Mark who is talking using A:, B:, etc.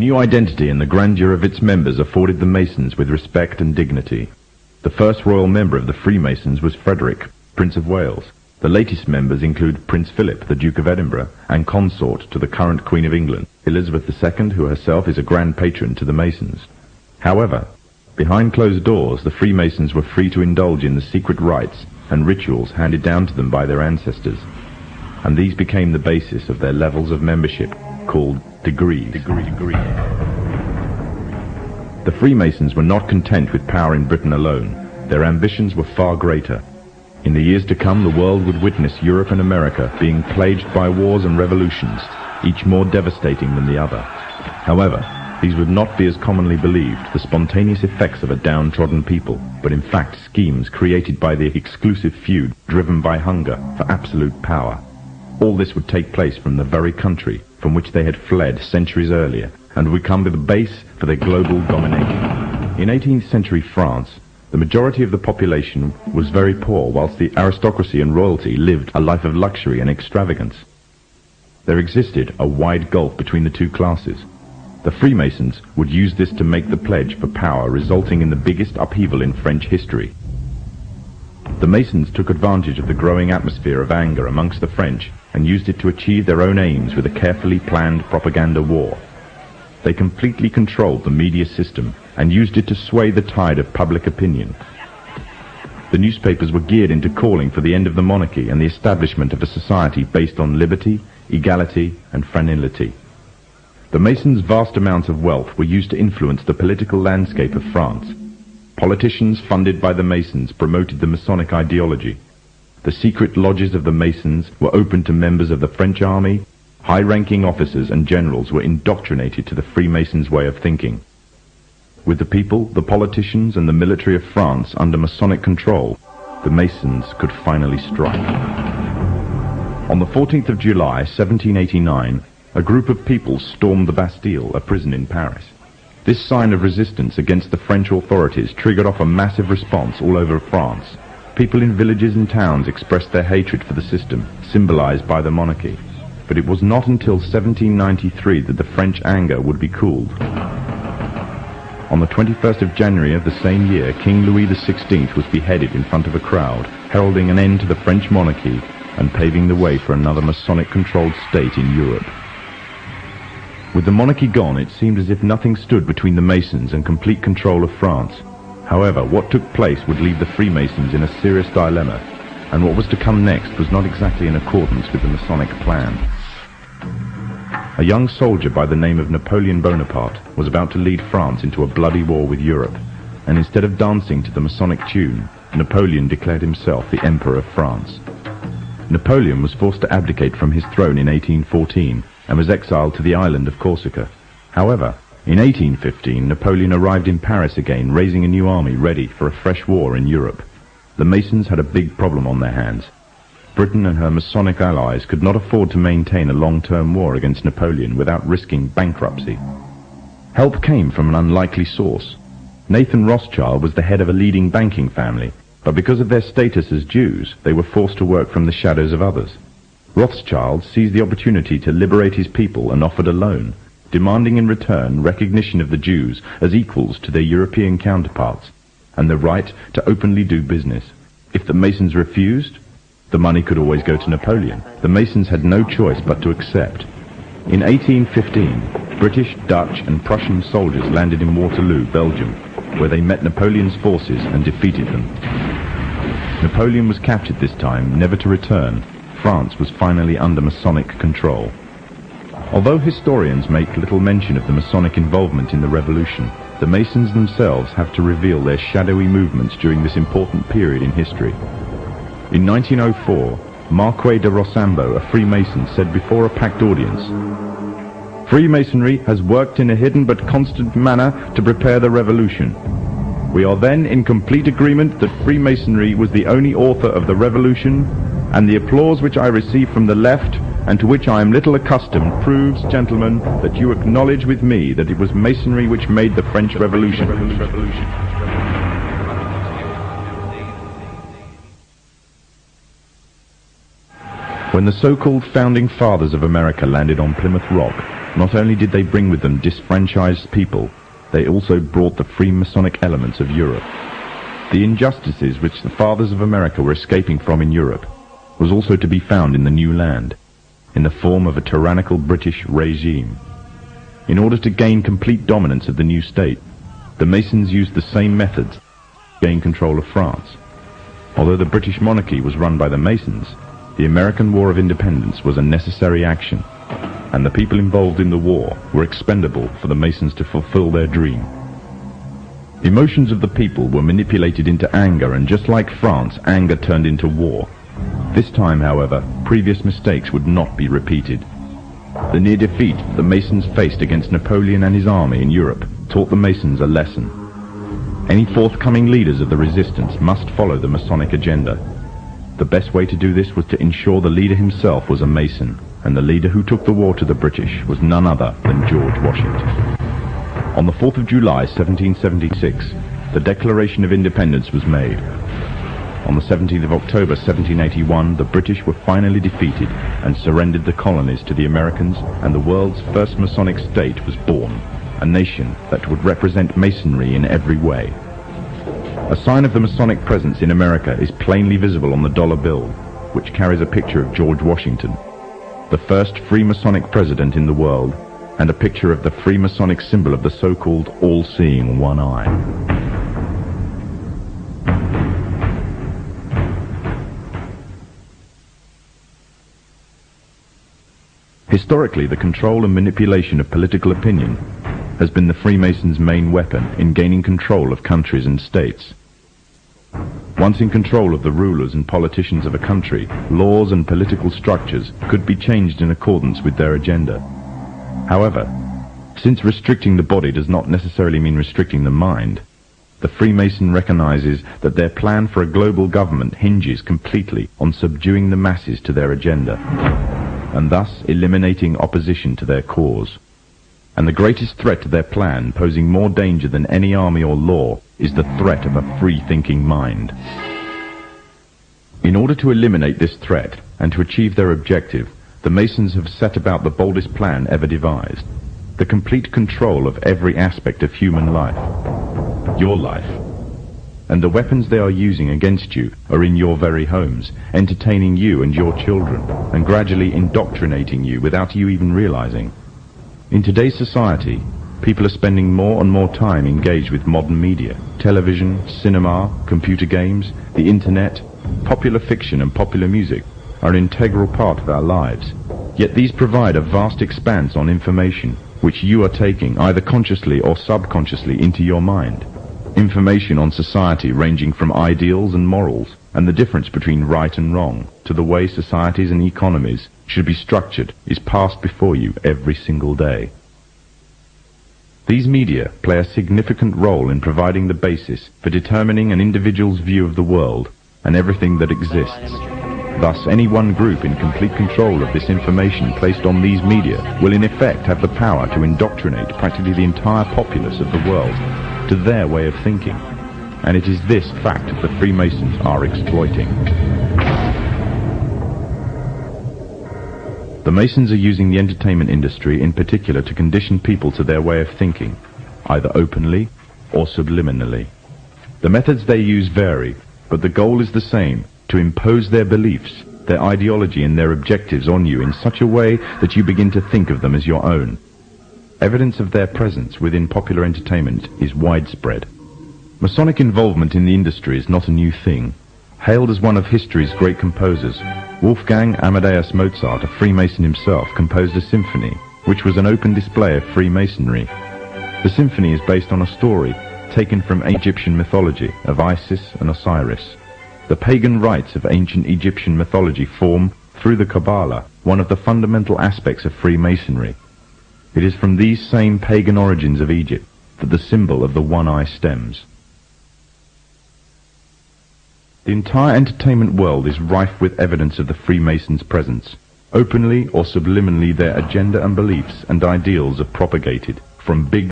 A: New identity and the grandeur of its members afforded the Masons with respect and dignity. The first royal member of the Freemasons was Frederick, Prince of Wales. The latest members include Prince Philip, the Duke of Edinburgh, and consort to the current Queen of England, Elizabeth II, who herself is a grand patron to the Masons. However, behind closed doors, the Freemasons were free to indulge in the secret rites and rituals handed down to them by their ancestors, and these became the basis of their levels of membership, called degrees. The Freemasons were not content with power in Britain alone. Their ambitions were far greater. In the years to come, the world would witness Europe and America being plagued by wars and revolutions, each more devastating than the other. However, these would not be as commonly believed, the spontaneous effects of a downtrodden people, but in fact schemes created by the exclusive feud, driven by hunger for absolute power. All this would take place from the very country from which they had fled centuries earlier, and would become the base for their global domination. In 18th century France, the majority of the population was very poor, whilst the aristocracy and royalty lived a life of luxury and extravagance. There existed a wide gulf between the two classes. The Freemasons would use this to make the pledge for power, resulting in the biggest upheaval in French history. The Masons took advantage of the growing atmosphere of anger amongst the French and used it to achieve their own aims with a carefully planned propaganda war. They completely controlled the media system and used it to sway the tide of public opinion. The newspapers were geared into calling for the end of the monarchy and the establishment of a society based on liberty, equality, and fraternity. The Masons' vast amounts of wealth were used to influence the political landscape of France. Politicians funded by the Masons promoted the Masonic ideology. The secret lodges of the Masons were open to members of the French army. High-ranking officers and generals were indoctrinated to the Freemasons' way of thinking. With the people, the politicians, and the military of France under Masonic control, the Masons could finally strike. On the 14th of July, 1789, a group of people stormed the Bastille, a prison in Paris. This sign of resistance against the French authorities triggered off a massive response all over France. People in villages and towns expressed their hatred for the system, symbolized by the monarchy. But it was not until 1793 that the French anger would be cooled. On the 21st of January of the same year, King Louis XVI was beheaded in front of a crowd, heralding an end to the French monarchy and paving the way for another Masonic-controlled state in Europe. With the monarchy gone, it seemed as if nothing stood between the Masons and complete control of France. However, what took place would leave the Freemasons in a serious dilemma, and what was to come next was not exactly in accordance with the Masonic plan. A young soldier by the name of Napoleon Bonaparte was about to lead France into a bloody war with Europe, and instead of dancing to the Masonic tune, Napoleon declared himself the Emperor of France. Napoleon was forced to abdicate from his throne in 1814 and was exiled to the island of Corsica. However, in 1815, Napoleon arrived in Paris again, raising a new army ready for a fresh war in Europe. The Masons had a big problem on their hands. Britain and her Masonic allies could not afford to maintain a long-term war against Napoleon without risking bankruptcy. Help came from an unlikely source. Nathan Rothschild was the head of a leading banking family, but because of their status as Jews, they were forced to work from the shadows of others. Rothschild seized the opportunity to liberate his people and offered a loan, demanding in return recognition of the Jews as equals to their European counterparts, and the right to openly do business. If the Masons refused, the money could always go to Napoleon. The Masons had no choice but to accept. In 1815, British, Dutch, and Prussian soldiers landed in Waterloo, Belgium, where they met Napoleon's forces and defeated them. Napoleon was captured this time, never to return. France was finally under Masonic control. Although historians make little mention of the Masonic involvement in the revolution, the Masons themselves have to reveal their shadowy movements during this important period in history. In 1904, Marquis de Rosambo, a Freemason, said before a packed audience, "Freemasonry has worked in a hidden but constant manner to prepare the revolution. We are then in complete agreement that Freemasonry was the only author of the revolution, and the applause which I receive from the left, and to which I am little accustomed, proves, gentlemen, that you acknowledge with me that it was Masonry which made the French Revolution." When the so-called founding fathers of America landed on Plymouth Rock, Not only did they bring with them disfranchised people, they also brought the Freemasonic elements of Europe. The injustices which the fathers of America were escaping from in Europe was also to be found in the new land, in the form of a tyrannical British regime. In order to gain complete dominance of the new state, the Masons used the same methods to gain control of France. Although the British monarchy was run by the Masons, the American War of Independence was a necessary action, and the people involved in the war were expendable for the Masons to fulfill their dream. Emotions of the people were manipulated into anger, and just like France, anger turned into war. This time, however, previous mistakes would not be repeated. The near defeat the Masons faced against Napoleon and his army in Europe taught the Masons a lesson. Any forthcoming leaders of the resistance must follow the Masonic agenda. The best way to do this was to ensure the leader himself was a Mason, and the leader who took the war to the British was none other than George Washington. On the 4th of July 1776, the Declaration of Independence was made. On the 17th of October 1781, the British were finally defeated and surrendered the colonies to the Americans, and the world's first Masonic state was born, a nation that would represent Masonry in every way. A sign of the Masonic presence in America is plainly visible on the dollar bill, which carries a picture of George Washington, the first Freemasonic president in the world, and a picture of the Freemasonic symbol of the so-called all-seeing one eye. Historically, the control and manipulation of political opinion has been the Freemasons' main weapon in gaining control of countries and states. Once in control of the rulers and politicians of a country, laws and political structures could be changed in accordance with their agenda. However, since restricting the body does not necessarily mean restricting the mind, the Freemason recognizes that their plan for a global government hinges completely on subduing the masses to their agenda, and thus eliminating opposition to their cause. And the greatest threat to their plan, posing more danger than any army or law, is the threat of a free-thinking mind. In order to eliminate this threat and to achieve their objective, the Masons have set about the boldest plan ever devised: the complete control of every aspect of human life, your life. And the weapons they are using against you are in your very homes, entertaining you and your children, and gradually indoctrinating you without you even realizing. In today's society, people are spending more and more time engaged with modern media. Television, cinema, computer games, the internet, popular fiction and popular music are an integral part of our lives. Yet these provide a vast expanse on information, which you are taking, either consciously or subconsciously, into your mind. Information on society ranging from ideals and morals, and the difference between right and wrong, to the way societies and economies should be structured, is passed before you every single day. These media play a significant role in providing the basis for determining an individual's view of the world and everything that exists. Thus, any one group in complete control of this information placed on these media will in effect have the power to indoctrinate practically the entire populace of the world to their way of thinking. And it is this fact that Freemasons are exploiting. The Masons are using the entertainment industry in particular to condition people to their way of thinking, either openly or subliminally. The methods they use vary, but the goal is the same: to impose their beliefs, their ideology and their objectives on you in such a way that you begin to think of them as your own. Evidence of their presence within popular entertainment is widespread. Masonic involvement in the industry is not a new thing. Hailed as one of history's great composers, Wolfgang Amadeus Mozart, a Freemason himself, composed a symphony, which was an open display of Freemasonry. The symphony is based on a story taken from Egyptian mythology of Isis and Osiris. The pagan rites of ancient Egyptian mythology form, through the Kabbalah, one of the fundamental aspects of Freemasonry. It is from these same pagan origins of Egypt that the symbol of the one eye stems. The entire entertainment world is rife with evidence of the Freemasons' presence. Openly or subliminally, their agenda and beliefs and ideals are propagated from big